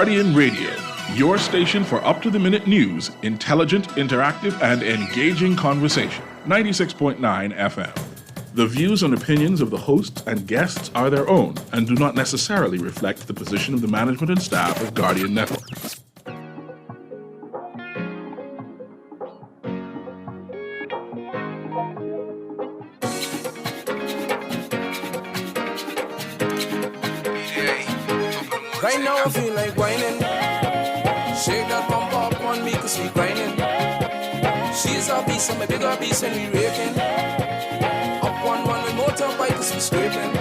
Guardian Radio, your station for up-to-the-minute news, intelligent, interactive, and engaging conversation. 96.9 FM. The views and opinions of the hosts and guests are their own and do not necessarily reflect the position of the management and staff of Guardian Network. Right now I feel like whining. Shake that bump up on me cause we grinding. She's a beast and my bigger beast and we raking. Up one with motorbike cause we scraping.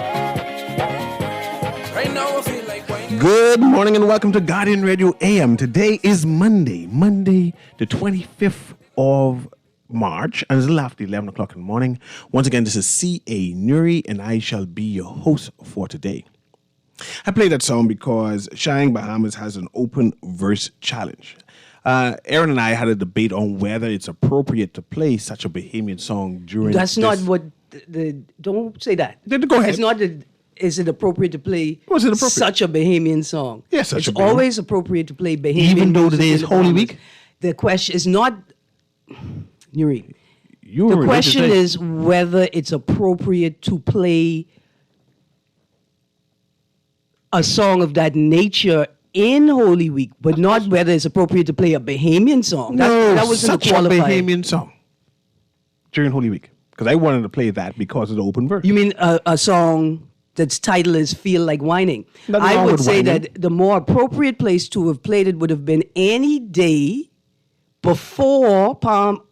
Right now I feel like whining. Good morning and welcome to Guardian Radio AM. Today is Monday the 25th of March, and it's a little after 11 o'clock in the morning. Once again, this is C.A. Newry and I shall be your host for today. I played that song because Shine Bahamas has an open verse challenge. Aaron and I had a debate on whether it's appropriate to play such a Bahamian song during That's not what don't say that. Go ahead. It's not is it appropriate to play such a Bahamian song? Yes, it's always appropriate to play Bahamian. Even though today is Holy Week? The question is not Newry. The question is whether it's appropriate to play a song of that nature in Holy Week, but not whether it's appropriate to play a Bahamian song. That wasn't such a Bahamian song during Holy Week. Because I wanted to play that because of the open verse. You mean a song that's title is Feel Like Whining? I would say that the more appropriate place to have played it would have been any day before Palm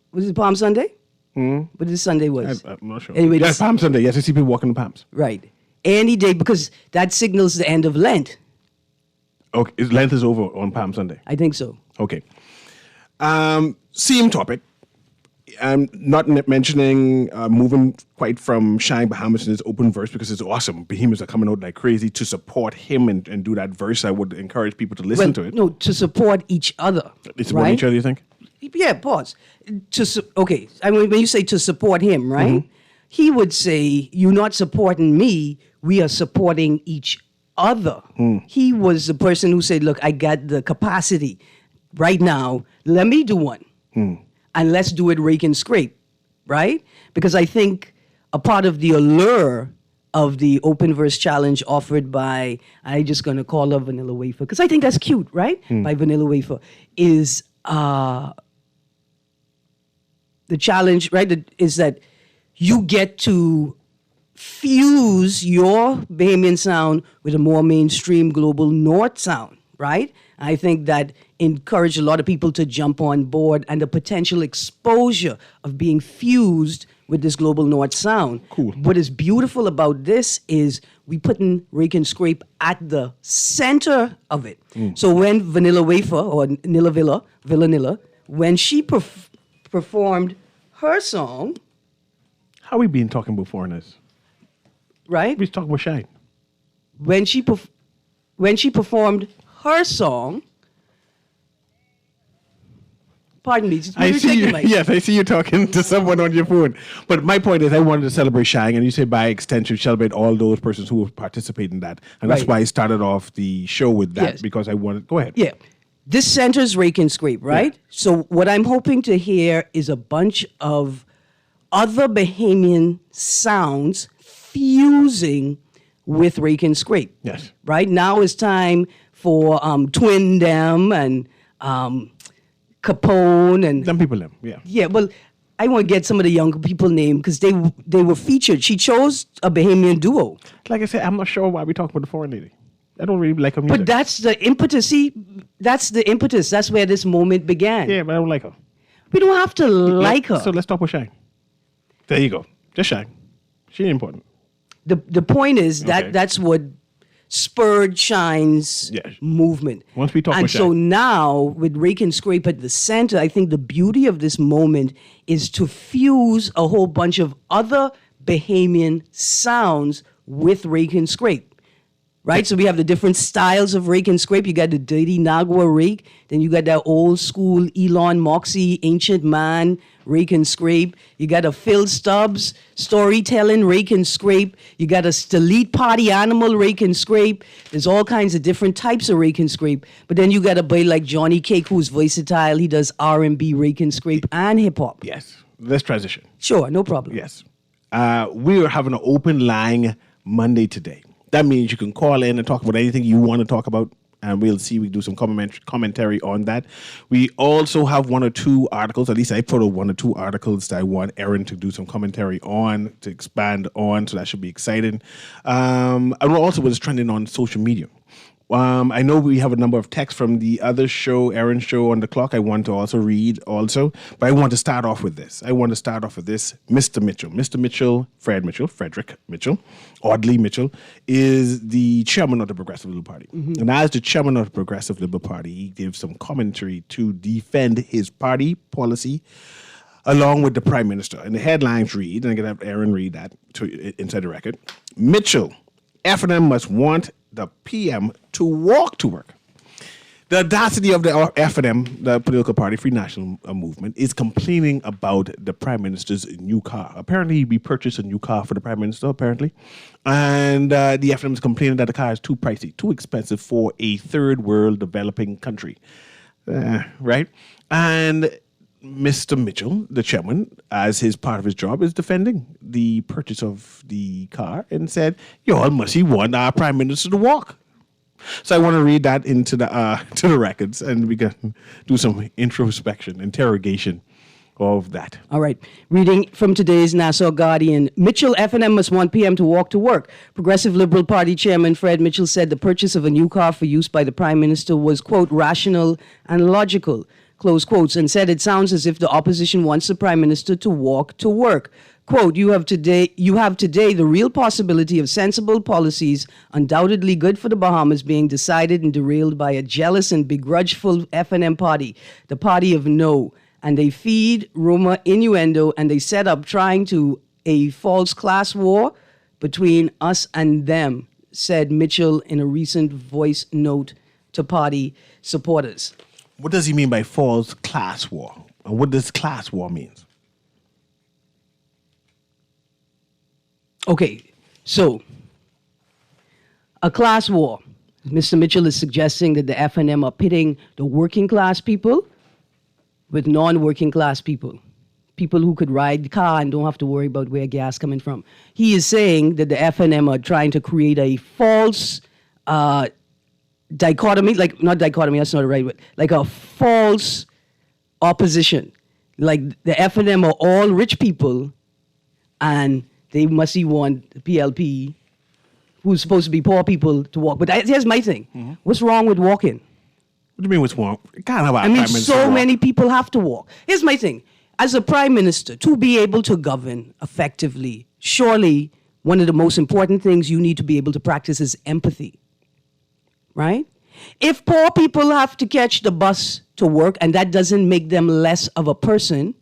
Sunday? But this Sunday was. I'm not sure. Anyway, yes, Palm Sunday. Yes, I see people walking the palms. Right. Any day, because that signals the end of Lent. Okay, Lent is over on Palm Sunday. I think so. Okay. Same topic. I'm not mentioning moving quite from Shine Bahamas in his open verse because it's awesome. Bahamians are coming out like crazy to support him and do that verse. I would encourage people to listen to it. No, to support each other. They support each other, you think? Yeah, pause. Okay, I mean, when you say to support him, right? Mm-hmm. He would say, you're not supporting me, we are supporting each other. He was the person who said, look, I got the capacity right now, let me do one. And let's do it rake and scrape, right? Because I think a part of the allure of the open verse challenge offered by, I'm just going to call her Vanilla Wafer, because I think that's cute, right? By Vanilla Wafer, is the challenge, right? Is that you get to fuse your Bahamian sound with a more mainstream global North sound, right? I think that encouraged a lot of people to jump on board, and the potential exposure of being fused with this global North sound. Cool. What is beautiful about this is we putting Rake and Scrape at the center of it. So when Vanilla Wafer or Nilla Nilla, when she performed her song. How we been talking about foreigners? Right? We was talking about Shine. When she performed her song, pardon me. I see you. Yes, I see you talking to someone on your phone. But my point is, I wanted to celebrate Shine, and you say by extension, celebrate all those persons who participate in that, and that's why I started off the show with that because I wanted. Go ahead. Yeah, this centers Rake and Scrape, right? Yeah. So what I'm hoping to hear is a bunch of other Bahamian sounds fusing with Rake and Scrape. Yes. Right? Now is time for Twin Dem and Capone and... Them people, yeah. Yeah, well, I want to get some of the younger people named because they were featured. She chose a Bahamian duo. Like I said, I'm not sure why we talk about the foreign lady. I don't really like her music. But that's the impetus. See, that's the impetus. That's where this moment began. Yeah, but I don't like her. We don't have to like her. So let's talk about Shine. There you go. Just Shine. She ain't important. The point is that that's what spurred Shine's movement. Once we talk about Shine. And so now, with Rake and Scrape at the center, I think the beauty of this moment is to fuse a whole bunch of other Bahamian sounds with Rake and Scrape. right? So we have the different styles of rake and scrape. You got the dirty Nagua rake. Then you got that old school Elon Moxie, ancient man rake and scrape. You got a Phil Stubbs storytelling rake and scrape. You got a Stalit party animal rake and scrape. There's all kinds of different types of rake and scrape. But then you got a boy like Johnny Cake who's versatile. He does R&B, rake and scrape, and hip hop. Yes. Let's transition. Sure, no problem. Yes. We are having an open line Monday today. That means you can call in and talk about anything you want to talk about, and we'll see. We do some commentary on that. We also have one or two articles, at least I put out one or two articles that I want Erin to do some commentary on, to expand on, so that should be exciting. And also what's trending on social media. I know we have a number of texts from the other show, Aaron's show on the clock. I want to also read also, but I want to start off with this. Mr. Mitchell, Frederick Mitchell, Audley Mitchell, is the chairman of the Progressive Liberal Party. Mm-hmm. And as the chairman of the Progressive Liberal Party, he gives some commentary to defend his party policy along with the Prime Minister. And the headlines read, and I'm going to have Aaron read that inside the record. Mitchell, F&M must want the PM to walk to work. The audacity of the F&M, the political party, Free National Movement, is complaining about the Prime Minister's new car. Apparently, we purchased a new car for the Prime Minister, apparently. And the F&M is complaining that the car is too pricey, too expensive for a third world developing country. Right? And Mr. Mitchell, the chairman, as his part of his job, is defending the purchase of the car and said, y'all must want our Prime Minister to walk. So I want to read that into the to the records, and we can do some interrogation of that. All right. Reading from today's Nassau Guardian. Mitchell F&M must want PM to walk to work. Progressive Liberal Party Chairman Fred Mitchell said the purchase of a new car for use by the Prime Minister was, quote, rational and logical, close quotes, and said it sounds as if the opposition wants the Prime Minister to walk to work. Quote, you have today the real possibility of sensible policies, undoubtedly good for the Bahamas, being decided and derailed by a jealous and begrudgeful F&M party, the party of no. And they feed rumor, innuendo, and they set up trying to a false class war between us and them, said Mitchell in a recent voice note to party supporters. What does he mean by false class war? And what does class war mean? Okay, so a class war. Mr. Mitchell is suggesting that the F&M are pitting the working class people with non-working class people, people who could ride the car and don't have to worry about where gas coming from. He is saying that the F&M are trying to create a false dichotomy, not dichotomy, that's not the right word, like a false opposition. Like the F&M are all rich people and they must want the PLP, who's supposed to be poor people, to walk. But here's my thing. Mm-hmm. What's wrong with walking? What do you mean what's wrong? So many people have to walk. Here's my thing. As a Prime Minister, to be able to govern effectively, surely one of the most important things you need to be able to practice is empathy. Right? If poor people have to catch the bus to work and that doesn't make them less of a person,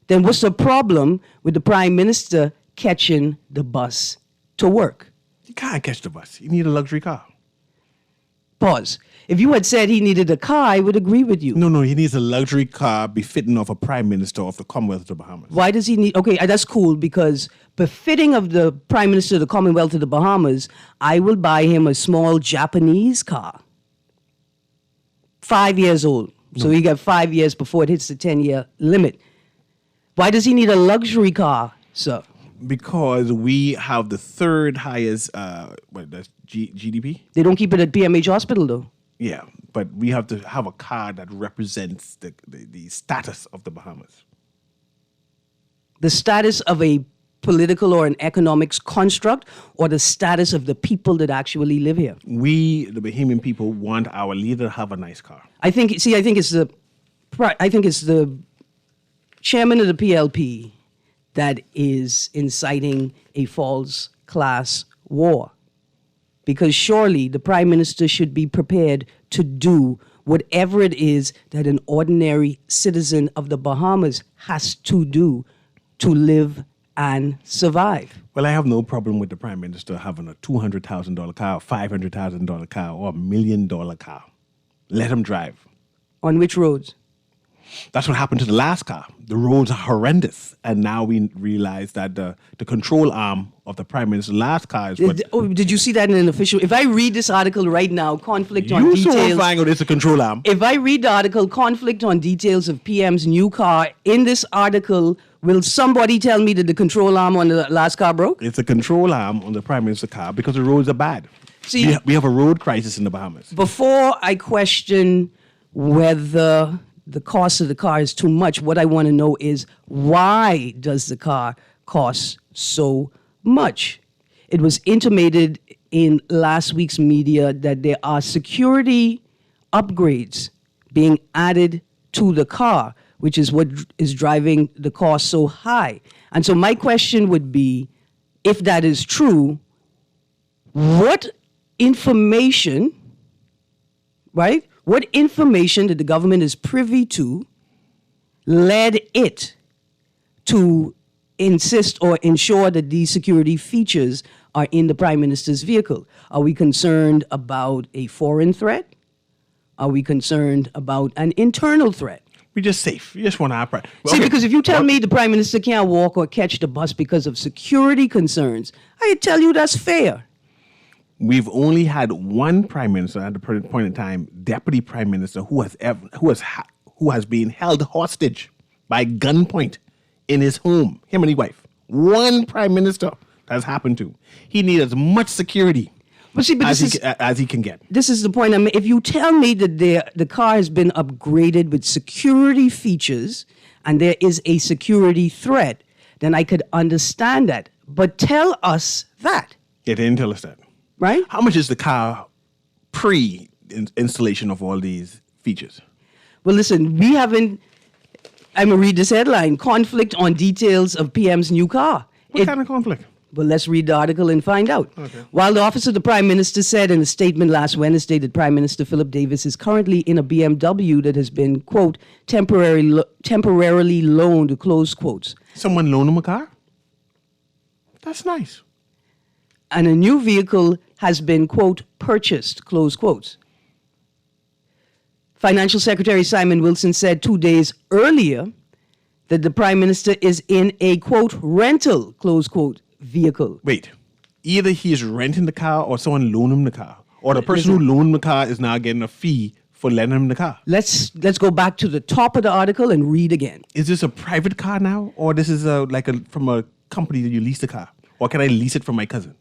then what's the problem with the Prime Minister catching the bus to work? You can't catch the bus. You need a luxury car. Pause. If you had said he needed a car, I would agree with you. No, he needs a luxury car befitting of a Prime Minister of the Commonwealth of the Bahamas. Why does he need... Okay, that's cool, because befitting of the Prime Minister of the Commonwealth of the Bahamas, I will buy him a small Japanese car. 5 years old. So he got 5 years before it hits the 10-year limit. Why does he need a luxury car, sir? Because we have the third highest GDP. They don't keep it at PMH Hospital, though. Yeah, but we have to have a car that represents the status of the Bahamas. The status of a political or an economics construct, or the status of the people that actually live here? We, the Bahamian people, want our leader to have a nice car. I think it's the chairman of the PLP that is inciting a false class war. Because surely the Prime Minister should be prepared to do whatever it is that an ordinary citizen of the Bahamas has to do to live and survive. Well, I have no problem with the Prime Minister having a $200,000 car, $500,000 car, or $1 million car. Let him drive. On which roads? That's what happened to the last car. The roads are horrendous. And now we realize that the control arm of the Prime Minister's last car is what... Did you see that in an official... If I read this article right now, conflict on You details... so find out it's a control arm. If I read the article, conflict on details of PM's new car, in this article, will somebody tell me that the control arm on the last car broke? It's a control arm on the Prime Minister's car because the roads are bad. See, we have a road crisis in the Bahamas. Before I question whether the cost of the car is too much, what I want to know is, why does the car cost so much? It was intimated in last week's media that there are security upgrades being added to the car, which is what is driving the cost so high. And so my question would be, if that is true, what information, right? What information that the government is privy to led it to insist or ensure that these security features are in the Prime Minister's vehicle? Are we concerned about a foreign threat? Are we concerned about an internal threat? We're just safe. We just want our pride. See, because if you tell me the Prime Minister can't walk or catch the bus because of security concerns, I tell you that's fair. We've only had one Prime Minister at the present point in time, Deputy Prime Minister, who has been held hostage by gunpoint in his home, him and his wife. One Prime Minister that's happened to. He needs as much security But as he can get. This is the point. I mean, if you tell me that the car has been upgraded with security features and there is a security threat, then I could understand that. But tell us that. They didn't tell us that. Right? How much is the car pre-installation of all these features? Well, listen, we haven't... I'm going to read this headline. Conflict on details of PM's new car. What kind of conflict? Well, let's read the article and find out. Okay. While the Office of the Prime Minister said in a statement last Wednesday that Prime Minister Philip Davis is currently in a BMW that has been, quote, temporarily loaned, close quotes. Someone loaned him a car? That's nice. And a new vehicle has been, quote, purchased, close quotes. Financial Secretary Simon Wilson said 2 days earlier that the Prime Minister is in a, quote, rental, close quote, vehicle. Wait, either he is renting the car or someone loaned him the car. Or the person who loaned him the car is now getting a fee for lending him the car. Let's go back to the top of the article and read again. Is this a private car now? Or this is from a company that you lease the car? Or can I lease it from my cousin?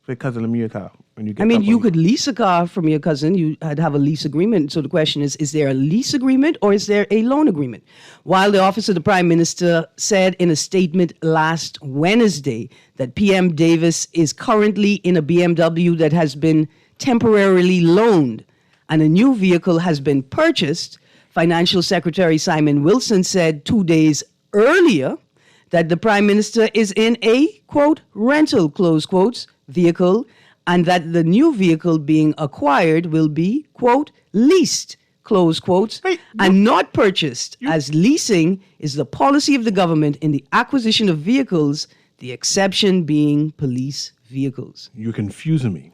Say, cousin, lend me your car. When you get you could lease a car from your cousin. You had have a lease agreement. So the question is there a lease agreement or is there a loan agreement? While the Office of the Prime Minister said in a statement last Wednesday that PM Davis is currently in a BMW that has been temporarily loaned and a new vehicle has been purchased, Financial Secretary Simon Wilson said 2 days earlier that the Prime Minister is in a, quote, rental, close quotes, vehicle, and that the new vehicle being acquired will be, quote, leased, close quotes, and not purchased, as leasing is the policy of the government in the acquisition of vehicles, the exception being police vehicles. You're confusing me.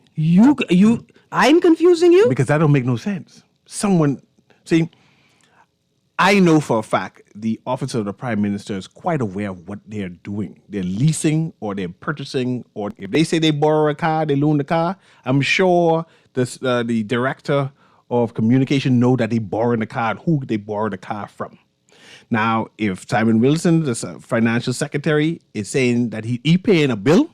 I'm confusing you? Because that don't make no sense. I know for a fact the Office of the Prime Minister is quite aware of what they're doing. They're leasing or they're purchasing, or if they say they borrow a car, they loan the car, I'm sure the director of communication know that they borrowed the car and who they borrowed the car from. Now, if Simon Wilson, the financial secretary, is saying that he paying a bill,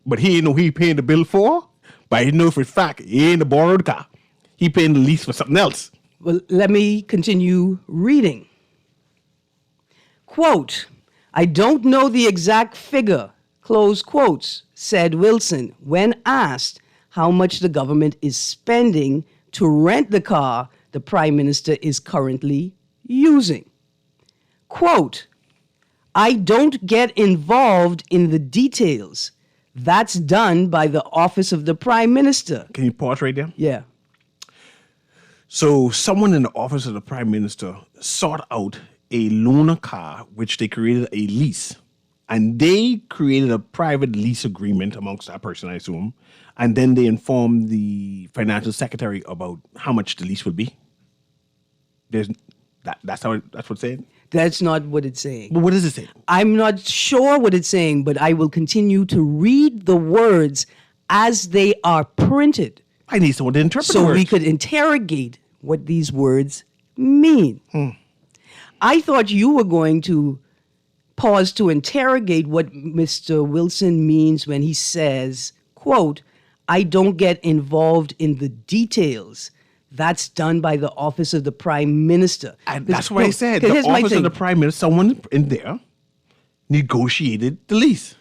but he ain't know who he paying the bill for, but he know for a fact he ain't a borrowed car. He paying the lease for something else. Well, let me continue reading. Quote, I don't know the exact figure, close quotes, said Wilson when asked how much the government is spending to rent the car the Prime Minister is currently using. Quote, I don't get involved in the details. That's done by the Office of the Prime Minister. Can you pause right there? Yeah. So someone in the Office of the Prime Minister sought out a loaner car, which they created a lease. And they created a private lease agreement amongst that person, I assume. And then they informed the financial secretary about how much the lease would be. That's what it's saying? That's not what it's saying. But what is it saying? I'm not sure what it's saying, but I will continue to read the words as they are printed. I need someone to interpret the So words. we could interrogate what these words mean. I thought you were going to pause to interrogate what Mr. Wilson means when he says, quote, I don't get involved in the details. That's done by the office of the Prime Minister. And that's what I said. The here's my office of thing. the Prime Minister, someone in there, negotiated the lease.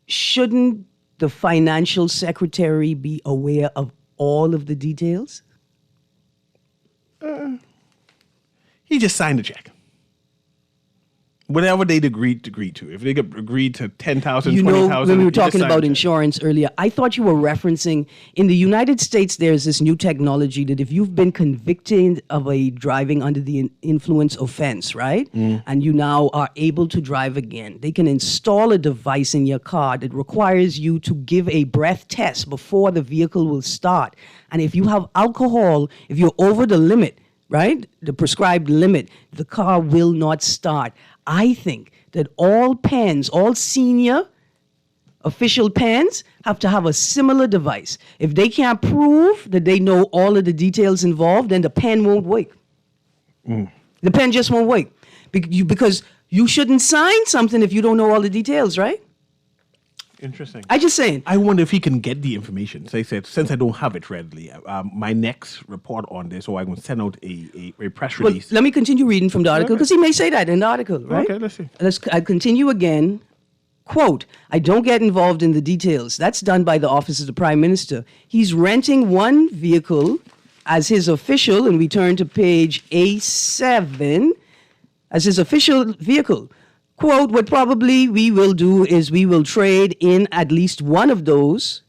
Shouldn't the financial secretary be aware of all of the details? He just signed a check. Whatever they'd agreed to. If they agreed to 10,000, You know, 20,000. when we were he just talking signed about a check. insurance earlier, I thought you were referencing in the United States, there's this new technology that if you've been convicted of a driving under the influence offense, right? And you now are able to drive again, they can install a device in your car that requires you to give a breath test before the vehicle will start. And if you have alcohol, if you're over the limit, right? The prescribed limit, the car will not start. I think that all PENs, all senior official PENs have to have a similar device. If they can't prove that they know all of the details involved, then the pen won't work. The pen just won't work. Because you shouldn't sign something if you don't know all the details, right? Interesting. I just saying. I wonder if he can get the information. So I said, since I don't have it readily, my next report on this, or I'm going to send out a press Well, release. let me continue reading from the article Okay. because he may say that in the article, right? Okay, let's see. I continue again. Quote, I don't get involved in the details. That's done by the office of the Prime Minister. He's renting one vehicle as his official, and we turn to page A7, as his official vehicle. Quote, what probably we will do is we will trade in at least one of those,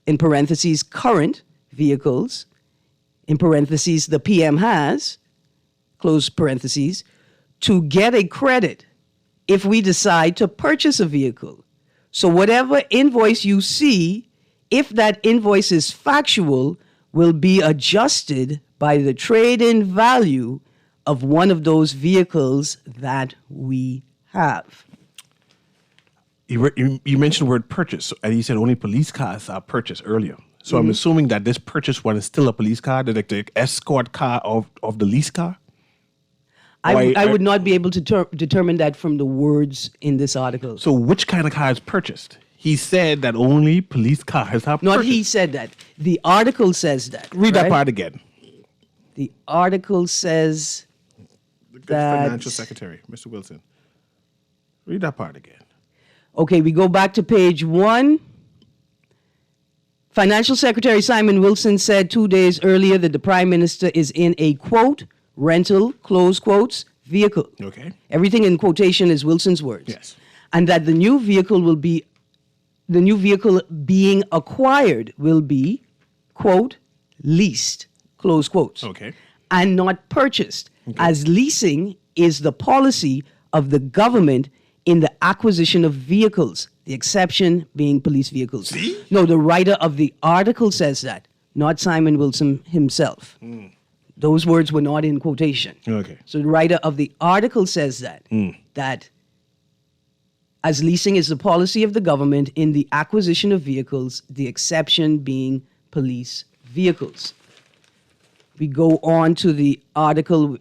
in parentheses, current vehicles, in parentheses, the PM has, close parentheses, to get a credit if we decide to purchase a vehicle. So whatever invoice you see, if that invoice is factual, will be adjusted by the trade-in value of one of those vehicles that we have. You mentioned the word purchase, and you said only police cars are purchased earlier. So I'm assuming that this purchase one is still a police car, the escort car of the lease car? I would not be able to determine that from the words in this article. So which kind of car is purchased? He said that only police cars are purchased. Not he said that. The article says that. Read that right? part again. The article says that... Financial Secretary, Mr. Wilson. Read that part again. Okay, we go back to page 1. Financial Secretary Simon Wilson said 2 days earlier that the Prime Minister is in a, quote, rental, close quotes, vehicle. Okay. Everything in quotation is Wilson's words. Yes. And that the new vehicle being acquired will be, quote, leased, close quotes. Okay. And not purchased, as leasing is the policy of the government in the acquisition of vehicles, the exception being police vehicles. See? No, the writer of the article says that, not Simon Wilson himself. Those words were not in quotation. Okay. So the writer of the article says that, that as leasing is the policy of the government in the acquisition of vehicles, the exception being police vehicles. We go on to the article,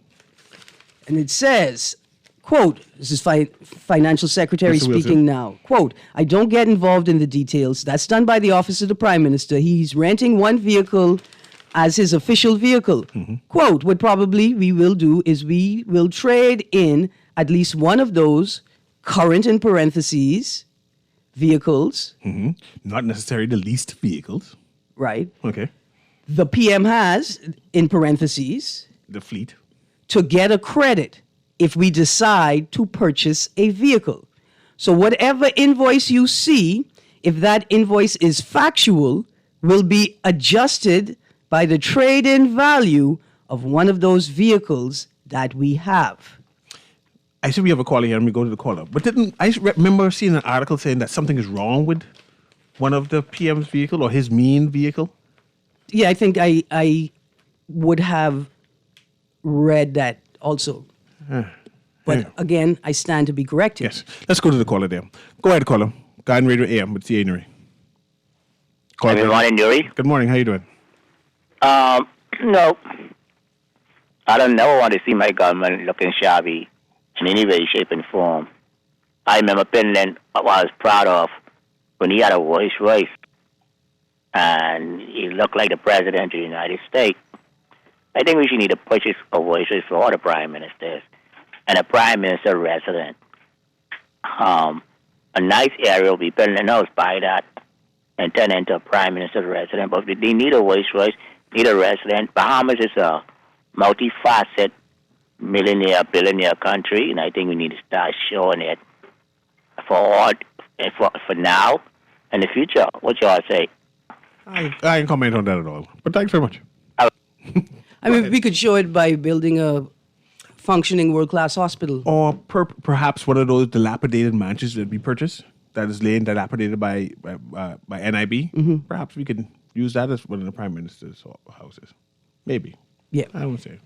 and it says, quote, this is Financial Secretary Mr. Wilson. speaking now, quote, I don't get involved in the details. That's done by the Office of the Prime Minister. He's renting one vehicle as his official vehicle. Quote, what probably we will do is we will trade in at least one of those current in parentheses vehicles, Not necessarily the leased vehicles. right? Okay. The PM has, in parentheses, The fleet. to get a credit if we decide to purchase a vehicle. So whatever invoice you see, if that invoice is factual, will be adjusted by the trade-in value of one of those vehicles that we have. I see we have a caller here, and we go to the caller. But didn't I remember seeing an article saying that something is wrong with one of the PM's vehicle or his mean vehicle? Yeah, I think I would have read that also. But again, I stand to be corrected. Yes. Let's go to the caller there. Go ahead, caller. Garden Radio AM with CA Newry. Good morning, Newry. Good morning. How you doing? No. I don't never want to see my government looking shabby in any way, shape, and form. I remember Finland, what I was proud of when he had a Rolls Royce, and he looked like the President of the United States. I think we should need to purchase a Rolls Royce for all the prime ministers and a prime minister resident. A nice area will be built in the house, buy that, and turn into a prime minister resident. But they need a Rolls Royce, need a resident. Bahamas is a multifaceted millionaire, billionaire country, and I think we need to start showing it for now and the future. What y'all say? I ain't comment on that at all. But thanks very much. I mean, we could show it by building a functioning world-class hospital. Or perhaps one of those dilapidated mansions that we purchased that is laying dilapidated by NIB. Mm-hmm. Perhaps we could use that as one of the prime minister's houses. Maybe. Yeah. I would say.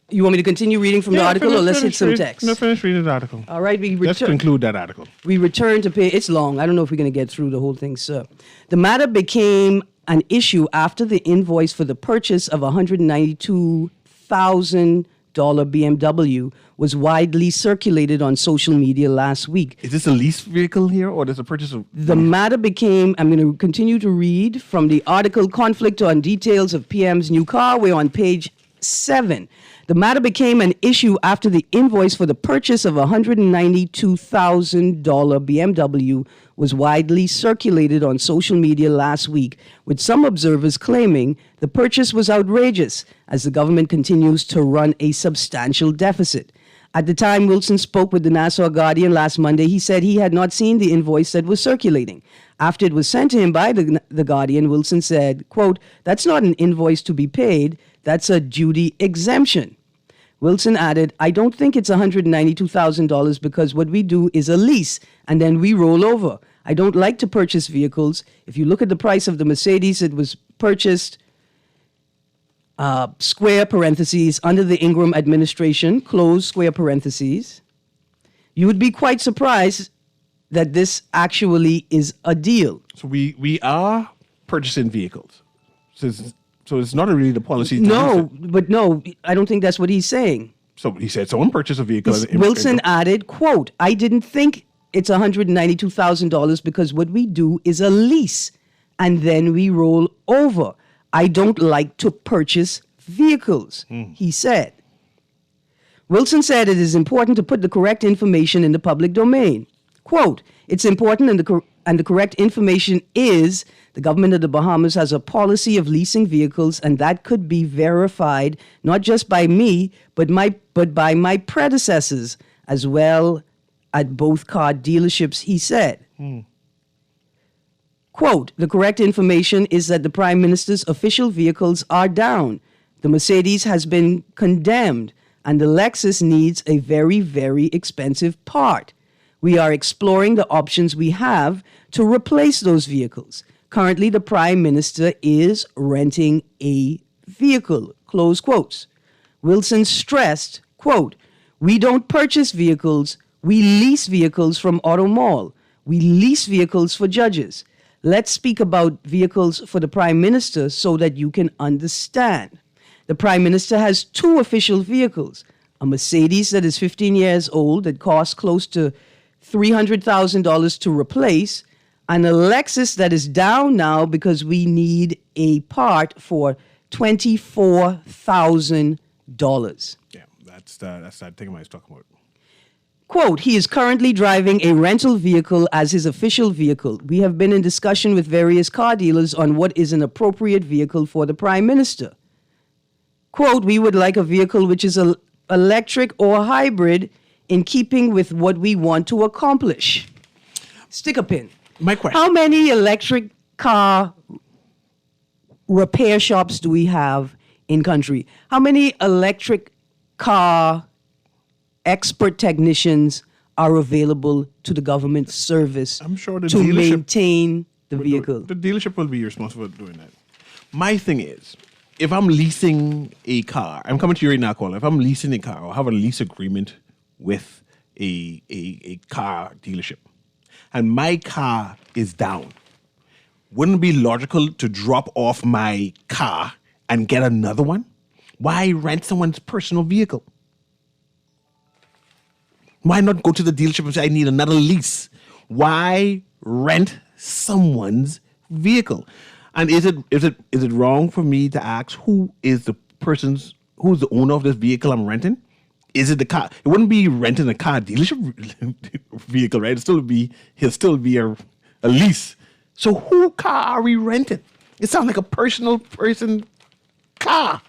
You want me to continue reading from the article, or let's hit some text? No, finish reading the article. All right, let's conclude that article. We return to pay. It's long. I don't know if we're going to get through the whole thing, sir. The matter became an issue after the invoice for the purchase of a $192,000 BMW was widely circulated on social media last week. Is this a lease vehicle here, or is a purchase of... The matter became, I'm going to continue to read from the article, Conflict on Details of PM's New Car. We're on page 7. The matter became an issue after the invoice for the purchase of a $192,000 BMW was widely circulated on social media last week, with some observers claiming the purchase was outrageous as the government continues to run a substantial deficit. At the time Wilson spoke with the Nassau Guardian last Monday, he said he had not seen the invoice that was circulating. After it was sent to him by the Guardian, Wilson said, quote, "That's not an invoice to be paid, that's a duty exemption." Wilson added, "I don't think it's $192,000 because what we do is a lease and then we roll over. I don't like to purchase vehicles. If you look at the price of the Mercedes, it was purchased, square parentheses, under the Ingram administration, close square parentheses. You would be quite surprised that this actually is a deal." So we are purchasing vehicles. So it's not really the policy. No, I don't think that's what he's saying. So he said someone purchased a vehicle. Wilson added, quote, "I didn't think it's $192,000 because what we do is a lease and then we roll over. I don't like to purchase vehicles," he said. Wilson said it is important to put the correct information in the public domain. Quote, "It's important and the correct information is the government of the Bahamas has a policy of leasing vehicles, and that could be verified not just by me, but by my predecessors as well at both car dealerships," he said. Quote, "The correct information is that the Prime Minister's official vehicles are down. The Mercedes has been condemned, and the Lexus needs a very, very expensive part. We are exploring the options we have to replace those vehicles. Currently, the Prime Minister is renting a vehicle," close quotes. Wilson stressed, quote, "We don't purchase vehicles, we lease vehicles from Auto Mall. We lease vehicles for judges. Let's speak about vehicles for the Prime Minister so that you can understand. The Prime Minister has 2 official vehicles, a Mercedes that is 15 years old that costs close to $300,000 to replace, and a Lexus that is down now because we need a part for $24,000. Yeah, that's that thing I was talking about. Quote, "He is currently driving a rental vehicle as his official vehicle. We have been in discussion with various car dealers on what is an appropriate vehicle for the Prime Minister. Quote, "We would like a vehicle which is electric or hybrid in keeping with what we want to accomplish." Stick a pin. My question. How many electric car repair shops do we have in country. How many electric car expert technicians are available to the government service I'm sure the to dealership maintain the vehicle? The dealership will be responsible for doing that. My thing is, if I'm leasing a car, I'm coming to you right now, caller. If I'm leasing a car or have a lease agreement with a car dealership, and my car is down, wouldn't it be logical to drop off my car and get another one? Why rent someone's personal vehicle? Why not go to the dealership and say, I need another lease? Why rent someone's vehicle? And is it wrong for me to ask who's the owner of this vehicle I'm renting? Is it the car? It wouldn't be renting a car dealership vehicle, right? He'll still be a lease. So who car are we renting? It sounds like a personal person car.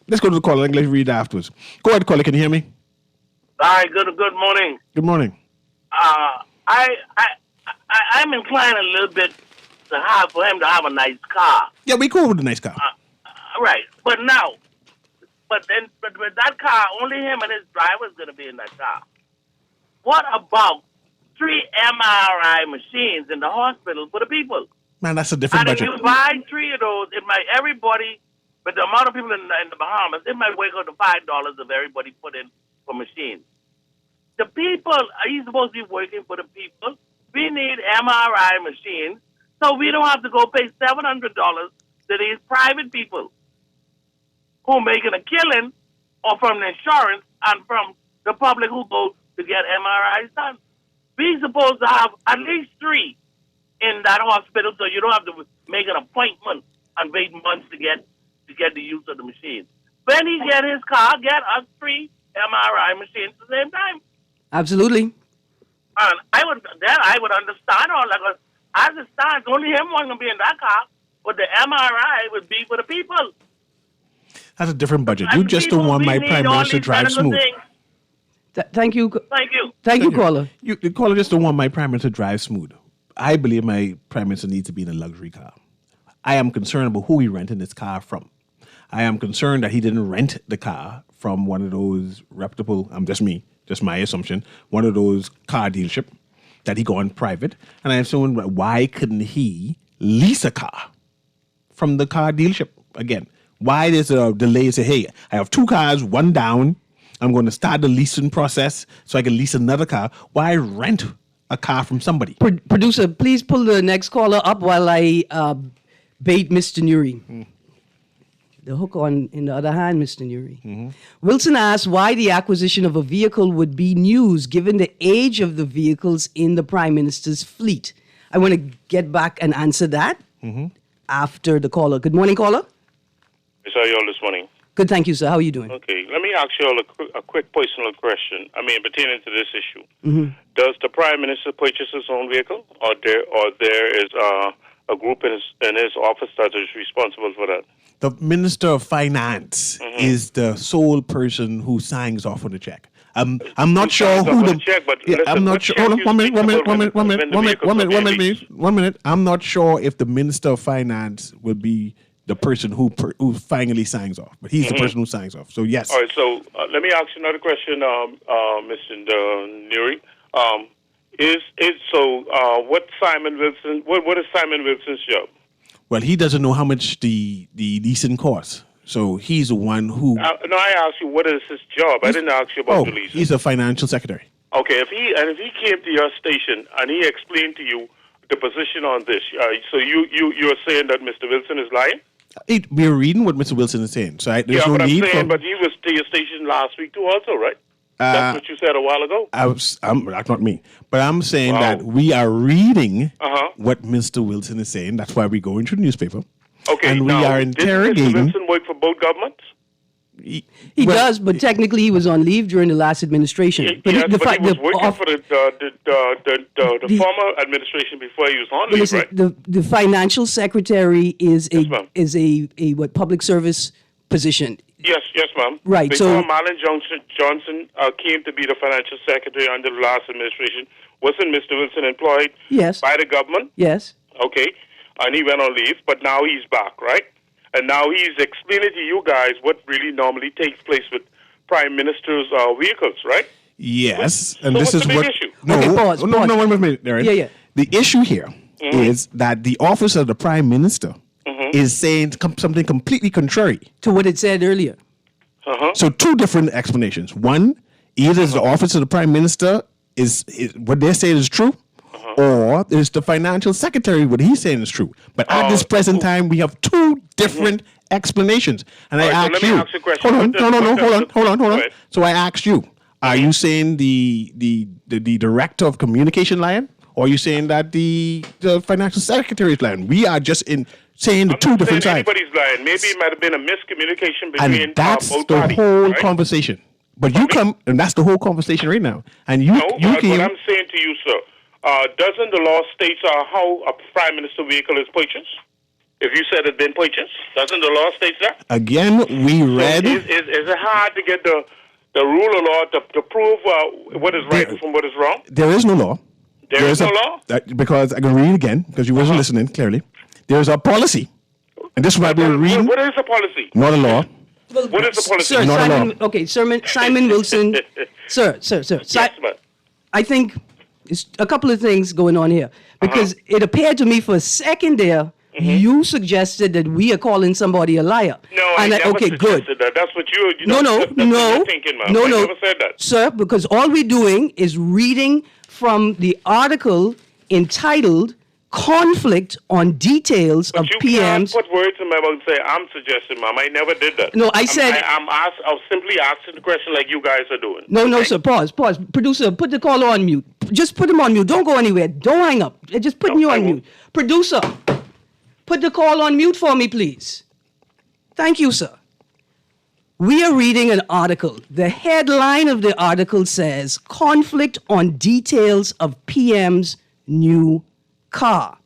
Let's go to the caller and let's read afterwards. Go ahead, caller. Can you hear me? Hi, good morning. Good morning. I'm inclined a little bit for him to have a nice car. Yeah, we cool with a nice car. Right, but with that car, only him and his driver is going to be in that car. What about 3 MRI machines in the hospital for the people? Man, that's a different and budget. if you buy 3 of those, everybody, with the amount of people in the Bahamas, it might work out to $5 if everybody put in for machines. The people, he's supposed to be working for the people. We need MRI machines so we don't have to go pay $700 to these private people who are making a killing, or from the insurance and from the public who go to get MRIs done. We're supposed to have at least 3 in that hospital so you don't have to make an appointment and wait months to get the use of the machine. When he get his car, get us 3 MRI machines at the same time. Absolutely. And I would understand all that. Because as it stands, only him going to be in that car, but the MRI would be for the people. That's a different budget. And You just don't want my prime minister to drive smooth. Thank you. Thank you. Thank you, caller. The caller just don't want my prime minister to drive smooth. I believe my prime minister needs to be in a luxury car. I am concerned about who he rented this car from. I am concerned that he didn't rent the car from one of those reputable, just my assumption, one of those car dealership that he gone private. And I assume, why couldn't he lease a car from the car dealership? Again, why there's a delay? Say, hey, I have 2 cars, 1 down. I'm going to start the leasing process so I can lease another car. Why rent a car from somebody? Producer, please pull the next caller up while I bait Mr. Newry. The hook on in the other hand, Mr. Newry. Wilson asked why the acquisition of a vehicle would be news given the age of the vehicles in the Prime Minister's fleet. I want to get back and answer that after the caller. Good morning, caller. How are you all this morning? Good, thank you, sir. How are you doing? Okay, let me ask you all a quick personal question. Pertaining to this issue. Does the Prime Minister purchase his own vehicle, or there is a group in his office that is responsible for that? The Minister of Finance is the sole person who signs off on the check. I'm not sure who the check, but yeah, listen, I'm not sure. Hold on, one minute. I'm not sure if the Minister of Finance will be the person who finally signs off, but he's the person who signs off. So yes. All right. So let me ask you another question, Mr. Newry. What is Simon Wilson's job? Well, he doesn't know how much the leasing costs. So he's the one who... No, I asked you, what is his job? I didn't ask you about the leasing. He's a financial secretary. Okay, if he came to your station and he explained to you the position on this, so you're saying that Mr. Wilson is lying? We're reading what Mr. Wilson is saying. So there's no but need I'm saying, for... but he was to your station last week too also, right? That's what you said a while ago. That's not me. But I'm saying that we are reading what Mr. Wilson is saying. That's why we go into the newspaper. Okay, and we are interrogating... Did Mr. Wilson work for both governments? He does, but technically he was on leave during the last administration. But he was working for the former administration before he was on leave, listen, right? The financial secretary is a public service position. Yes, ma'am. Right. Before Marlon Johnson came to be the financial secretary under the last administration, wasn't Mr. Wilson employed by the government? Yes. Okay. And he went on leave, but now he's back, right? And now he's explaining to you guys what really normally takes place with Prime Minister's vehicles, right? Yes, and So this what's is the what. big issue? No, Okay, no, pause. no, 1 minute, Darren. Yeah. The issue here is that the office of the Prime Minister is saying something completely contrary. To what it said earlier. So two different explanations. One, either the office of the Prime Minister is what they're saying is true, or it's the financial secretary what he's saying is true. But at this present time, we have two different explanations. And I All right, so asked let me you. ask you a question. Hold on. Go ahead. So I asked you, are you saying the director of communication lying? Or are you saying that the financial secretary is lying? We are just saying the I'm two not different saying sides. anybody's lying. Maybe it might have been a miscommunication between And that's both the parties. whole right? conversation. But you come, and that's the whole conversation right now. And you No, you what came. I'm saying to you, sir, doesn't the law state how a prime minister vehicle is purchased? If you said it's been purchased, doesn't the law state that? Again, we read. Is it hard to get the rule of law to prove what is right from what is wrong? There is no law. There is no law? Because I can read it again, because you wasn't listening clearly. There's a policy. And this is why we're reading. What is the policy? Not a law. What is the policy? Sir, Not a Simon, law. okay, Simon Wilson. Sir. Yes, man. I think it's a couple of things going on here. Because it appeared to me for a second there, you suggested that we are calling somebody a liar. No, and I never okay, suggested good. that. That's what you No, that's what you're thinking, man. no, I no, never said that. sir. Because all we're doing is reading from the article entitled "Conflict on Details But of you can't PMs." put words in my mouth and say, I'm suggesting, ma'am. I never did that. No, I said- I'm simply asking the question like you guys are doing. No, Okay? sir. Pause. Producer, put the caller on mute. Just put him on mute. Don't go anywhere. Don't hang up. Just putting you I on won't. mute. Producer, put the call on mute for me, please. Thank you, sir. We are reading an article. The headline of the article says, "Conflict on Details of PM's New Car."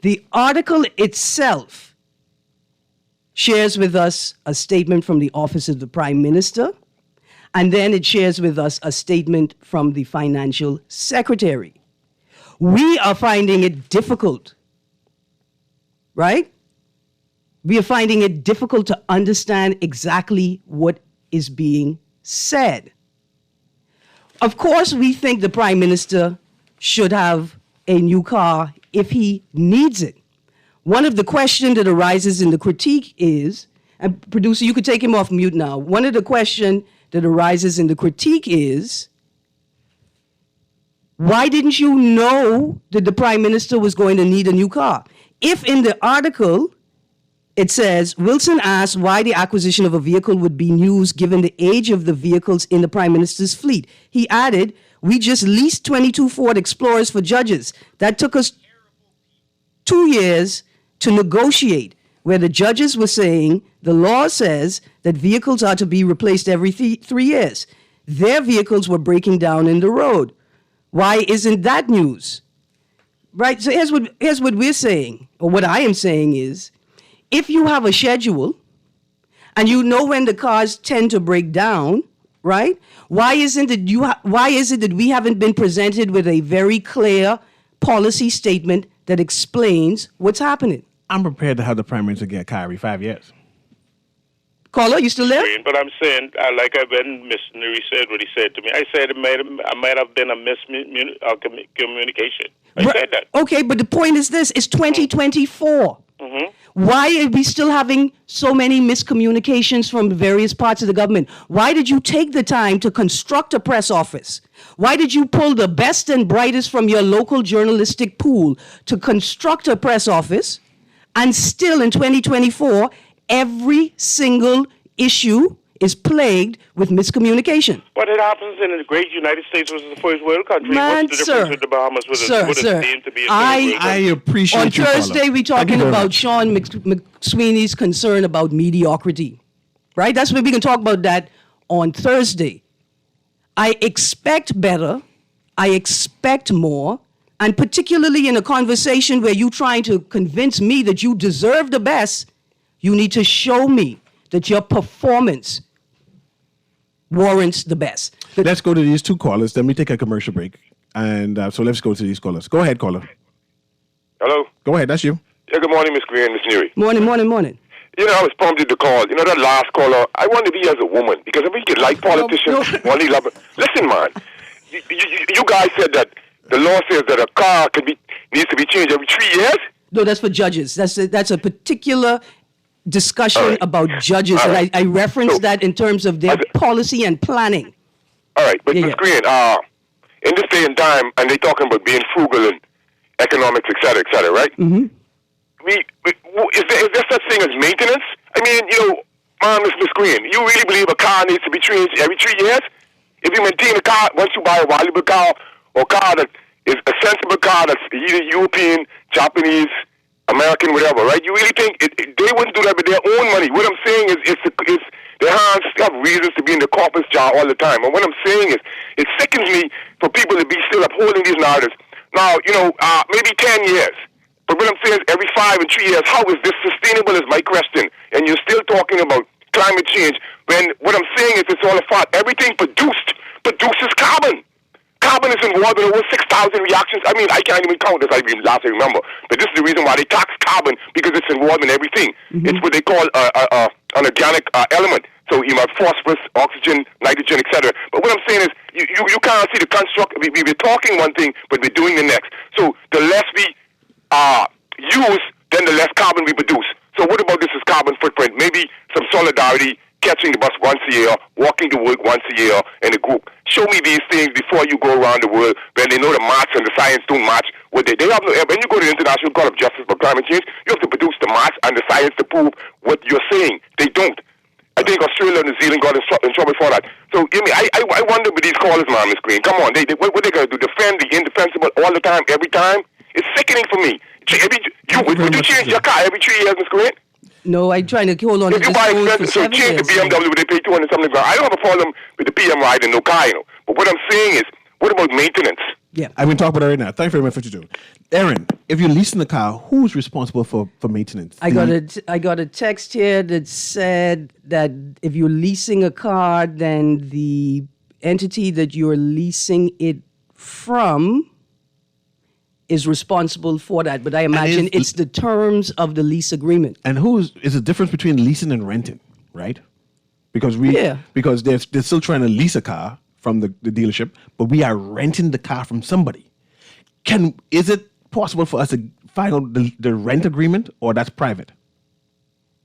The article itself shares with us a statement from the Office of the Prime Minister, and then it shares with us a statement from the Financial Secretary. We are finding it difficult, right? We are finding it difficult to understand exactly what is being said. Of course, we think the Prime Minister should have a new car if he needs it. One of the questions that arises in the critique is, and producer, you could take him off mute now. One of the questions that arises in the critique is, why didn't you know that the Prime Minister was going to need a new car? If in the article it says, Wilson asked why the acquisition of a vehicle would be news given the age of the vehicles in the Prime Minister's fleet. He added, we just leased 22 Ford Explorers for judges. That took us 2 years to negotiate, where the judges were saying the law says that vehicles are to be replaced every 3 years. Their vehicles were breaking down in the road. Why isn't that news? Right? So here's what we're saying, or what I am saying is, if you have a schedule and you know when the cars tend to break down, right? Why is it that we haven't been presented with a very clear policy statement that explains what's happening? I'm prepared to have the Prime Minister get a car every 5 years. Caller, you still there? But I'm saying, like when Mr. Newry said what he said to me, I said I might have been a miscommunication. I said that. Okay, but the point is this, it's 2024. Mm-hmm. Why are we still having so many miscommunications from various parts of the government? Why did you take the time to construct a press office? Why did you pull the best and brightest from your local journalistic pool to construct a press office? And still in 2024, every single issue is plagued with miscommunication. But it happens in the great United States, which is the first world country. Man, What's the difference with the Bahamas, what is deemed to be a third world I country? appreciate On you, Thursday, caller. we're Thank talking you very about much. Sean McSweeney's concern about mediocrity, right? That's what we can talk about that on Thursday. I expect better. I expect more. And particularly in a conversation where you're trying to convince me that you deserve the best, you need to show me that your performance warrants the best. Let's go to these two callers. Then we take a commercial break. And so let's go to these callers. Go ahead, caller. Hello. Go ahead. That's you. Yeah, good morning, Miss Green, Miss Newry. Morning. I was prompted to call. That last caller, I want to be as a woman. Because if we get like politicians, only love it. Listen, man. You guys said that the law says that a car needs to be changed every 3 years? No, that's for judges. That's a particular discussion about judges. And I referenced that in terms of their policy and planning. All right. But Ms. Green, in this day and time, and they're talking about being frugal and economics, et cetera, right? Mm-hmm. Is there such thing as maintenance? I mean, Miss Green, you really believe a car needs to be changed every 3 years? If you maintain a car, once you buy a valuable car or a car that is a sensible car that's either European, Japanese, American, whatever, right? You really think they wouldn't do that with their own money? What I'm saying is their hands have reasons to be in the corpus jar all the time. And what I'm saying is, it sickens me for people to be still upholding these narratives. Now, maybe 10 years. But what I'm saying is every 5 and 3 years, how is this sustainable is my question. And you're still talking about climate change when what I'm saying is it's all a fact. Everything produces carbon. Carbon is involved in over 6,000 reactions. I mean, I can't even count this. I remember. But this is the reason why they tax carbon, because it's involved in everything. Mm-hmm. It's what they call an organic element. So you have phosphorus, oxygen, nitrogen, etc. But what I'm saying is you can't see the construct. We're talking one thing, but we're doing the next. So the less we use, then the less carbon we produce. So what about this is carbon footprint? Maybe some solidarity, catching the bus once a year, walking to work once a year in a group. Show me these things before you go around the world when they know the maths and the science don't match. What they have no, when you go to the International Court of Justice for Climate Change, you have to produce the maths and the science to prove what you're saying. They don't. I think Australia and New Zealand got in trouble for that. So, I wonder with these callers, man, Miss Green. Come on, what they going to do? Defend the indefensible all the time, every time? It's sickening for me. Would you change your car every 3 years, Miss Green? No, I'm trying to hold on to this phone for 7 years. If you buy expensive, so change the BMW, they pay 200 something. I don't have a problem with the PM ride and no car, But what I'm saying is, what about maintenance? Yeah, I'm going to talk about that right now. Thank you very much for what you do. Aaron, if you're leasing a car, who's responsible for maintenance? I got a text here that said that if you're leasing a car, then the entity that you're leasing it from is responsible for that. But I imagine it's the terms of the lease agreement. And is the difference between leasing and renting, right? Because they're still trying to lease a car from the dealership, but we are renting the car from somebody. Is it possible for us to find out the rent agreement, or that's private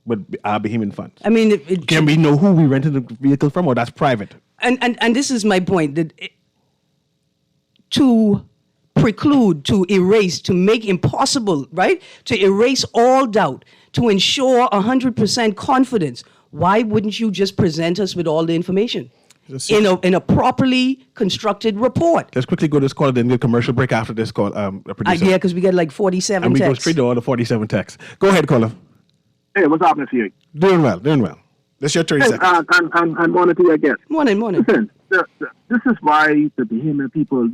with our Bahamian funds? I mean, can we know who we rented the vehicle from, or that's private? And this is my point, that to preclude, to erase, to make impossible, right? To erase all doubt, to ensure 100% confidence. Why wouldn't you just present us with all the information in a properly constructed report? Let's quickly go to this call, then get a commercial break after this call. Yeah, because we got like 47 and texts. And we go straight to all the 47 texts. Go ahead, caller. Hey, what's happening to you? Doing well. That's your 30 seconds. And morning to you again. Morning. Listen, this is why the Bahamian people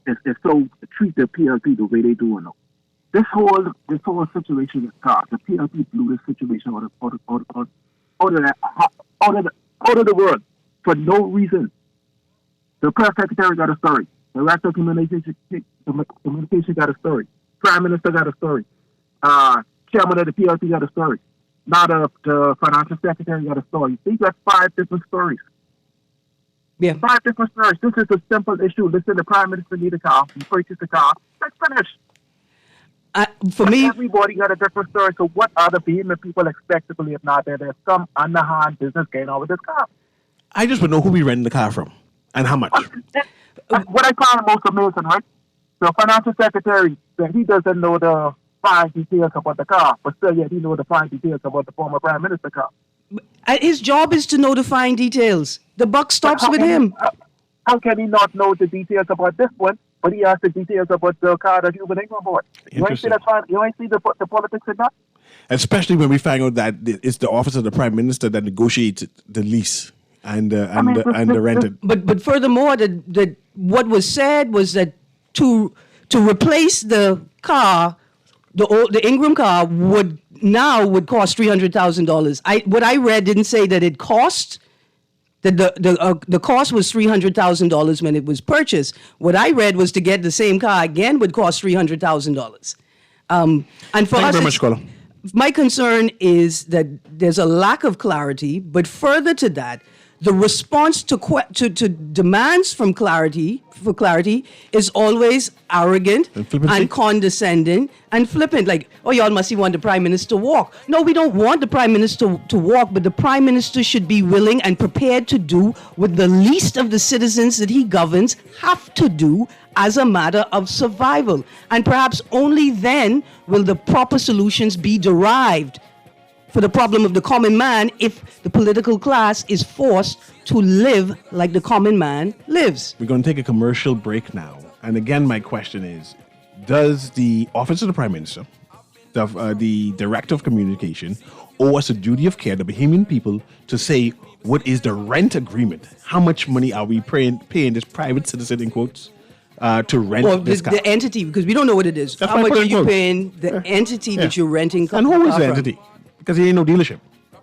is so treat the PLP the way they do. No, this whole situation with cars, the PLP blew this situation out of the world for no reason. The press secretary got a story. The director of communication got a story. Prime Minister got a story. Chairman of the PLP got a story. Now the financial secretary got a story. They got 5 different stories. Yeah. 5 different stories. This is a simple issue. Listen, the Prime Minister need a car. He purchased a car. Let's finish. For me, everybody got a different story. So what are the Bahamian people expect to believe now that there's some underhand business going on with this car? I just would know who we renting the car from and how much. What I find most amazing, right? The financial secretary, he doesn't know the fine details about the car, but still, he knows the fine details about the former Prime Minister car. His job is to know the fine details. The buck stops with him. How can he not know the details about this one, but he has the details about the car that you were thinking about? You ain't see the politics in that? Especially when we find out that it's the office of the Prime Minister that negotiates the lease and the rented. But furthermore, what was said was that to replace the car, the Ingram car would cost $300,000. What I read didn't say that it cost. The cost was $300,000 when it was purchased. What I read was to get the same car again would cost $300,000. And for Thank us, you very much, caller. my concern is that there's a lack of clarity, but further to that, the response to demands for clarity is always arrogant and condescending and flippant. Like, oh, y'all must want the Prime Minister to walk. No, we don't want the Prime Minister to walk, but the Prime Minister should be willing and prepared to do what the least of the citizens that he governs have to do as a matter of survival. And perhaps only then will the proper solutions be derived for the problem of the common man if the political class is forced to live like the common man lives. We're going to take a commercial break now. And again, my question is, does the Office of the Prime Minister, the Director of Communication, owe us a duty of care, the Bahamian people, to say what is the rent agreement? How much money are we paying this private citizen, in quotes, to rent this car? The entity, because we don't know what it is. That's how why I much put are in you quotes. paying the entity that you're renting? And who is the from? entity? Because he ain't no dealership.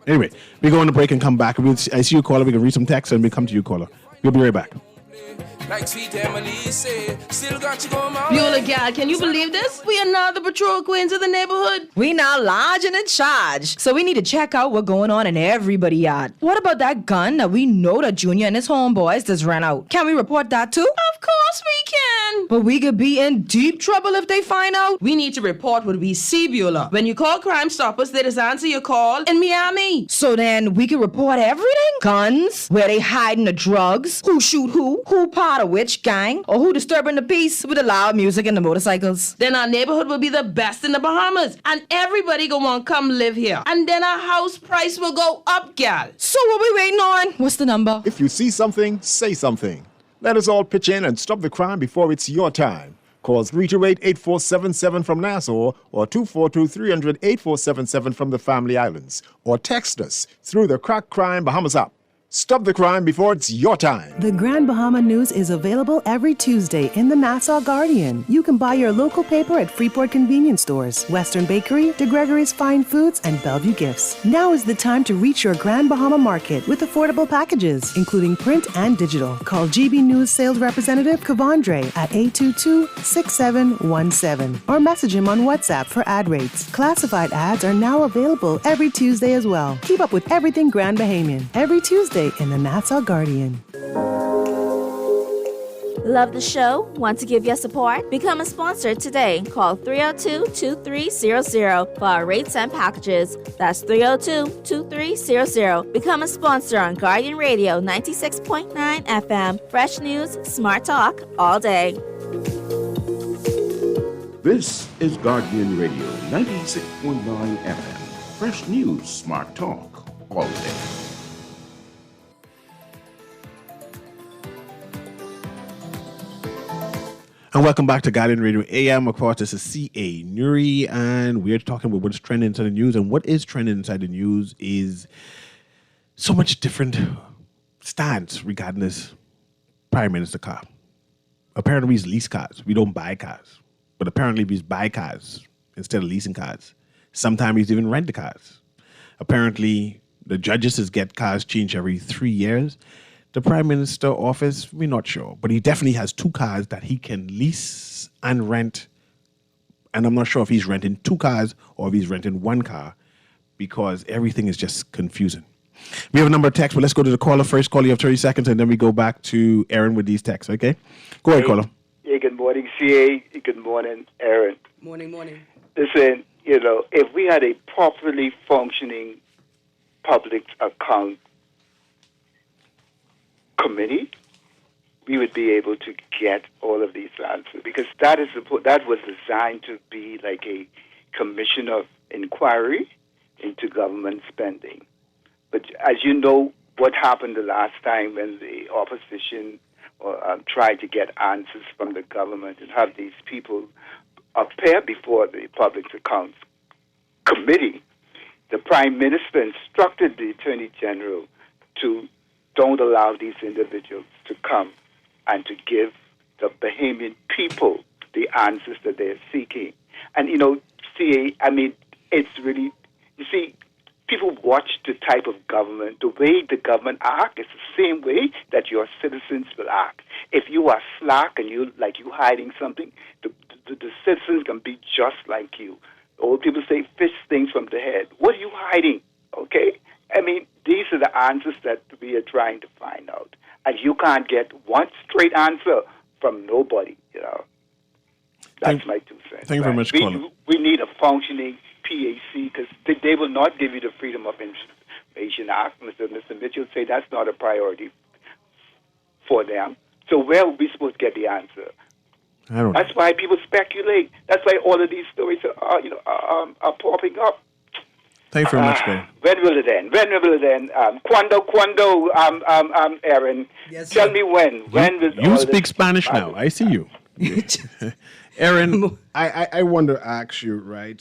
Anyway, we go on the break and come back. I see you, caller. We can read some text and we come to you, caller. We'll be right back. Like sweet Emily say, still got you going my Beulah gal, can you believe this? We are now the patrol queens of the neighborhood. We now large and in charge. So we need to check out what's going on in everybody's yard. What about that gun that we know that Junior and his homeboys just ran out? Can we report that too? Of course we can. But we could be in deep trouble if they find out. We need to report what we see, Beulah. When you call Crime Stoppers, they just answer your call in Miami. So then we can report everything? Guns, where they hiding the drugs, who shoot who part of which gang, or who disturbing the peace with the loud music and the motorcycles. Then our neighborhood will be the best in the Bahamas, and everybody gonna want to come live here. And then our house price will go up, gal. So what we waiting on? What's the number? If you see something, say something. Let us all pitch in and stop the crime before it's your time. Call 328-8477 from Nassau or 242-300-8477 from the Family Islands. Or text us through the Crack Crime Bahamas app. Stop the crime before it's your time. The Grand Bahama News is available every Tuesday in the Nassau Guardian. You can buy your local paper at Freeport Convenience Stores, Western Bakery, De Gregory's Fine Foods, and Bellevue Gifts. Now is the time to reach your Grand Bahama market with affordable packages, including print and digital. Call GB News sales representative Kavandre at 822-6717 or message him on WhatsApp for ad rates. Classified ads are now available every Tuesday as well. Keep up with everything Grand Bahamian every Tuesday in the Nassau Guardian. Love the show? Want to give your support? Become a sponsor today. Call 302-2300 for our rates and packages. That's 302-2300. Become a sponsor on Guardian Radio 96.9 FM. Fresh news, smart talk, all day. This is Guardian Radio 96.9 FM. Fresh news, smart talk, all day. And welcome back to Guardian Radio AM. Of course, this is CA Newry, and we're talking about what's trending inside the news. And what is trending inside the news is so much different stance regarding this Prime Minister car. Apparently, we lease cars. We don't buy cars. But apparently, we buy cars instead of leasing cars. Sometimes we even rent the cars. Apparently, the judges get cars changed every 3 years. The Prime Minister office, we're not sure. But he definitely has 2 cars that he can lease and rent. And I'm not sure if he's renting 2 cars or if he's renting 1 car because everything is just confusing. We have a number of texts, but let's go to the caller first. Caller, you have 30 seconds, and then we go back to Aaron with these texts, okay? Go ahead, caller. Hey, good morning, CA. Good morning, Aaron. Morning. Listen, if we had a properly functioning public account committee, we would be able to get all of these answers because that was designed to be like a commission of inquiry into government spending. But as you know, what happened the last time when the opposition tried to get answers from the government and have these people appear before the Public Accounts Committee, the Prime Minister instructed the Attorney General to don't allow these individuals to come and to give the Bahamian people the answers that they're seeking. And, CA, it's really, you see, people watch the type of government, the way the government acts is the same way that your citizens will act. If you are slack and you hiding something, the citizens can be just like you. Old people say, fish things from the head. What are you hiding? Okay? I mean, these are the answers that we are trying to find out. And you can't get one straight answer from nobody, That's my 2 cents. Thank you very much, caller. We need a functioning PAC because they will not give you the Freedom of Information Act. Mr. Mitchell say that's not a priority for them. So where are we supposed to get the answer? I don't know. That's why people speculate. That's why all of these stories are popping up. Thank you very much, Ben. When will it end? Quando, Aaron. Yes, tell sir. me when. When will You all speak this Spanish happen? now. I see you. Aaron, I wonder, ask you, right,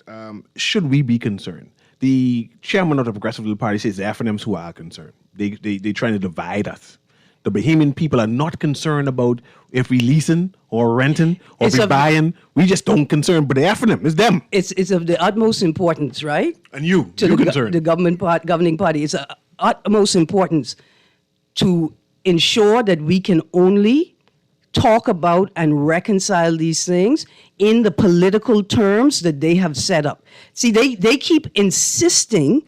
should we be concerned? The chairman of the Progressive Liberal Party says the FNMs who are concerned. They're trying to divide us. The Bahamian people are not concerned about if we leasing or renting or if we buying. We just don't concern. But the FNM is them. It's of the utmost importance, right? And you're concerned. The governing party. It's of utmost importance to ensure that we can only talk about and reconcile these things in the political terms that they have set up. See, they keep insisting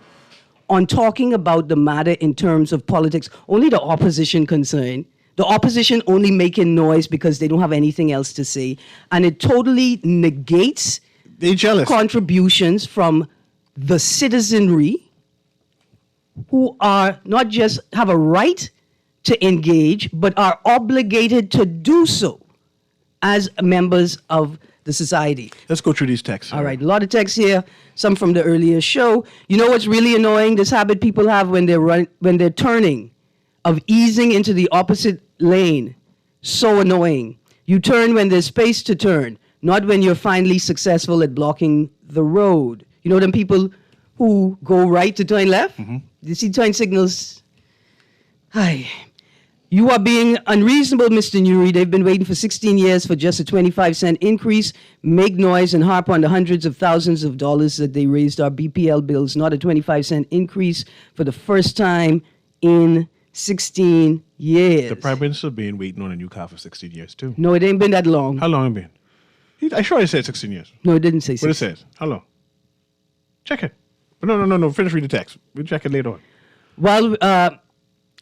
on talking about the matter in terms of politics. Only the opposition concerned. The opposition only making noise because they don't have anything else to say. And it totally negates contributions from the citizenry who are not just have a right to engage, but are obligated to do so as members of the society. Let's go through these texts. All right, a lot of texts here, some from the earlier show. You know what's really annoying? This habit people have when they're turning, of easing into the opposite lane. So annoying. You turn when there's space to turn, not when you're finally successful at blocking the road. You know them people who go right to turn left? Mm-hmm. You see turn signals? Hi. You are being unreasonable, Mr. Newry. They've been waiting for 16 years for just a 25-cent increase. Make noise and harp on the hundreds of thousands of dollars that they raised our BPL bills, not a 25-cent increase for the first time in 16 years. The Prime Minister been waiting on a new car for 16 years, too. No, it ain't been that long. How long it been? I sure it said 16 years. No, it didn't say 16. What it says? How long? Check it. No. Finish reading the text. We'll check it later on. While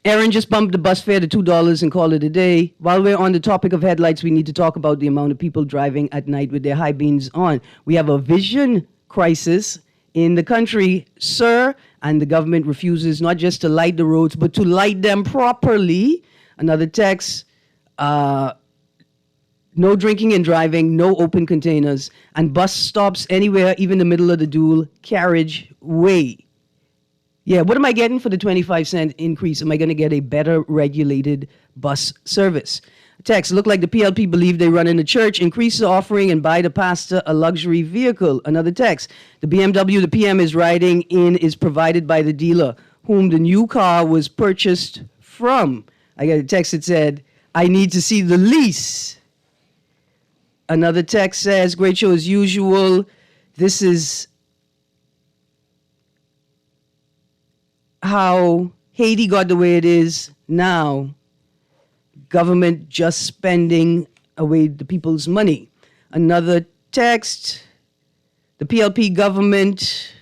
Aaron just bumped the bus fare to $2 and called it a day. While we're on the topic of headlights, we need to talk about the amount of people driving at night with their high beams on. We have a vision crisis in the country, sir, and the government refuses not just to light the roads, but to light them properly. Another text, no drinking and driving, no open containers, and bus stops anywhere, even the middle of the dual carriageway. Yeah, what am I getting for the 25-cent increase? Am I going to get a better regulated bus service? Text, look like the PLP believe they run in the church. Increase the offering and buy the pastor a luxury vehicle. Another text, the BMW the PM is riding in is provided by the dealer whom the new car was purchased from. I got a text that said, I need to see the lease. Another text says, great show as usual. This is how Haiti got the way it is now. Government just spending away the people's money. Another text, the PLP government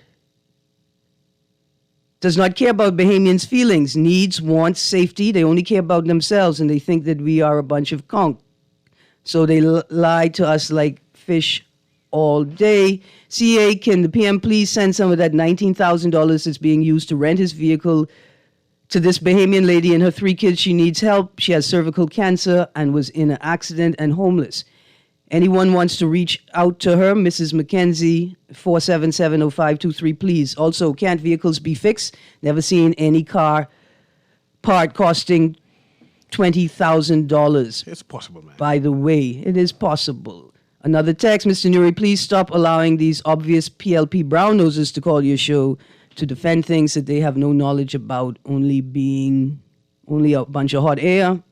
does not care about Bahamians' feelings, needs, wants, safety. They only care about themselves, and they think that we are a bunch of conch. So they lie to us like fish all day. CA, can the PM please send some of that $19,000 that's being used to rent his vehicle to this Bahamian lady and her 3 kids? She needs help. She has cervical cancer and was in an accident and homeless. Anyone wants to reach out to her, Mrs. McKenzie, 477-0523, please. Also, can't vehicles be fixed? Never seen any car part costing $20,000. It's possible, man. By the way, it is possible. Another text, Mr. Newry, please stop allowing these obvious PLP brown noses to call your show to defend things that they have no knowledge about, only a bunch of hot air.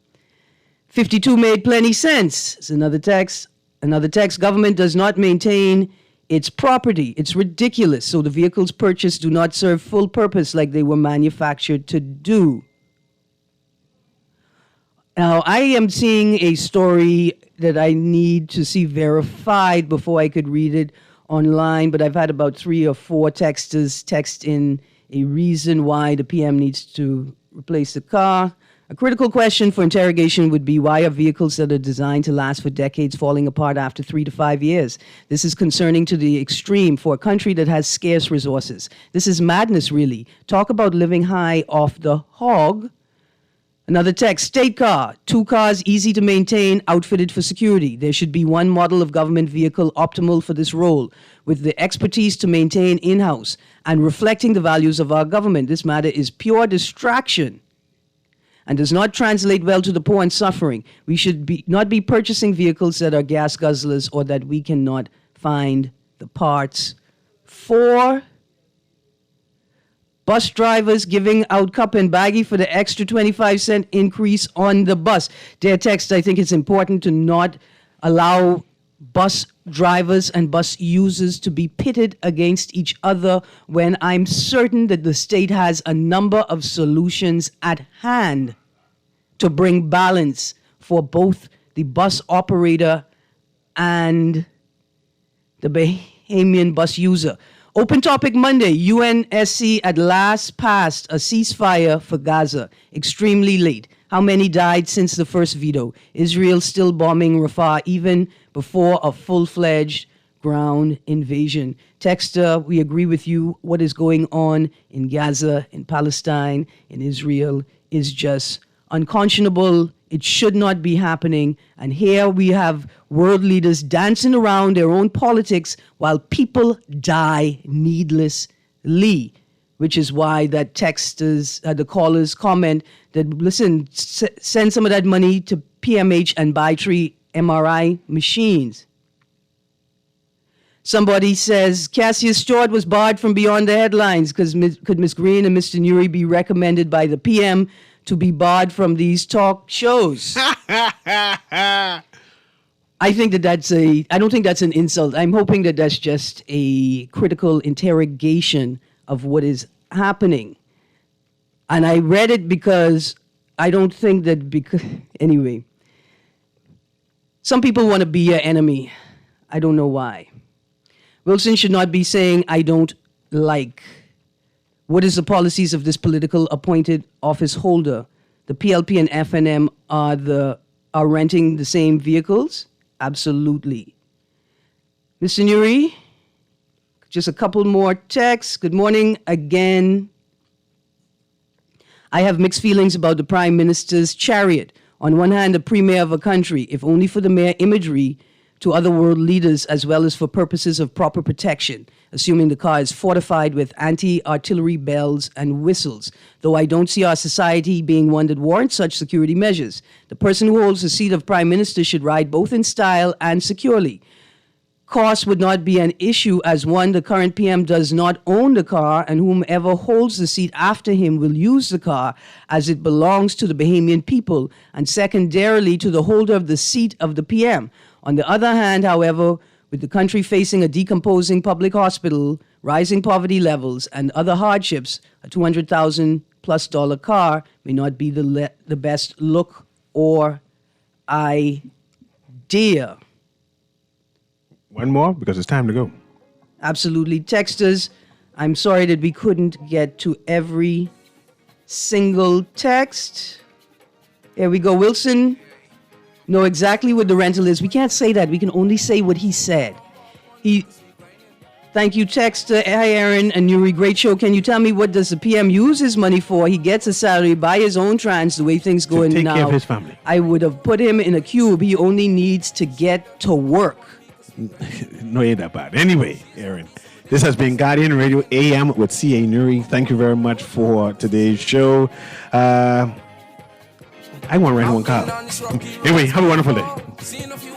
52 made plenty sense. It's another text. Another text, government does not maintain its property. It's ridiculous. So the vehicles purchased do not serve full purpose like they were manufactured to do. Now, I am seeing a story that I need to see verified before I could read it online, but I've had about 3 or 4 texters text in a reason why the PM needs to replace the car. A critical question for interrogation would be, why are vehicles that are designed to last for decades falling apart after 3 to 5 years? This is concerning to the extreme for a country that has scarce resources. This is madness, really. Talk about living high off the hog. Another text, state car, 2 cars, easy to maintain, outfitted for security. There should be 1 model of government vehicle optimal for this role, with the expertise to maintain in-house and reflecting the values of our government. This matter is pure distraction and does not translate well to the poor and suffering. We should not be purchasing vehicles that are gas guzzlers or that we cannot find the parts for. Bus drivers giving out cup and baggie for the extra 25-cent increase on the bus. Dear text, I think it's important to not allow bus drivers and bus users to be pitted against each other when I'm certain that the state has a number of solutions at hand to bring balance for both the bus operator and the Bahamian bus user. Open Topic Monday, UNSC at last passed a ceasefire for Gaza. Extremely late. How many died since the first veto? Israel still bombing Rafah even before a full-fledged ground invasion. Texter, we agree with you. What is going on in Gaza, in Palestine, in Israel is just unconscionable. It should not be happening. And here we have world leaders dancing around their own politics while people die needlessly, which is why that texters, the callers comment that, listen, send some of that money to PMH and buy 3 MRI machines. Somebody says Cassius Stewart was barred from Beyond the Headlines because could Ms. Green and Mr. Newry be recommended by the PM to be barred from these talk shows? I think I don't think that's an insult. I'm hoping that that's just a critical interrogation of what is happening. And I read it because I don't think that anyway, some people want to be your enemy. I don't know why. Wilson should not be saying, I don't like. What is the policies of this political appointed office holder? The PLP and FNM are renting the same vehicles? Absolutely. Mr. Newry, just a couple more texts. Good morning again. I have mixed feelings about the Prime Minister's chariot. On one hand, the premier of a country, if only for the mere imagery to other world leaders as well as for purposes of proper protection, assuming the car is fortified with anti-artillery bells and whistles, though I don't see our society being one that warrants such security measures. The person who holds the seat of Prime Minister should ride both in style and securely. Cost would not be an issue as one, the current PM does not own the car and whomever holds the seat after him will use the car as it belongs to the Bahamian people and secondarily to the holder of the seat of the PM. On the other hand, however, with the country facing a decomposing public hospital, rising poverty levels, and other hardships, a $200,000+ car may not be the best look or idea. One more, because it's time to go. Absolutely. Texters, I'm sorry that we couldn't get to every single text. Here we go. Wilson, know exactly what the rental is. We can't say that. We can only say what he said. Thank you, texter. Hi, Aaron and Newry. Great show. Can you tell me what does the PM use his money for? He gets a salary, buy his own trans, the way things going now. To take care of his family. I would have put him in a cube. He only needs to get to work. No, ain't that bad. Anyway, Aaron, this has been Guardian Radio AM with C.A. Newry. Thank you very much for today's show. I want to rent one car. Anyway, have a wonderful day.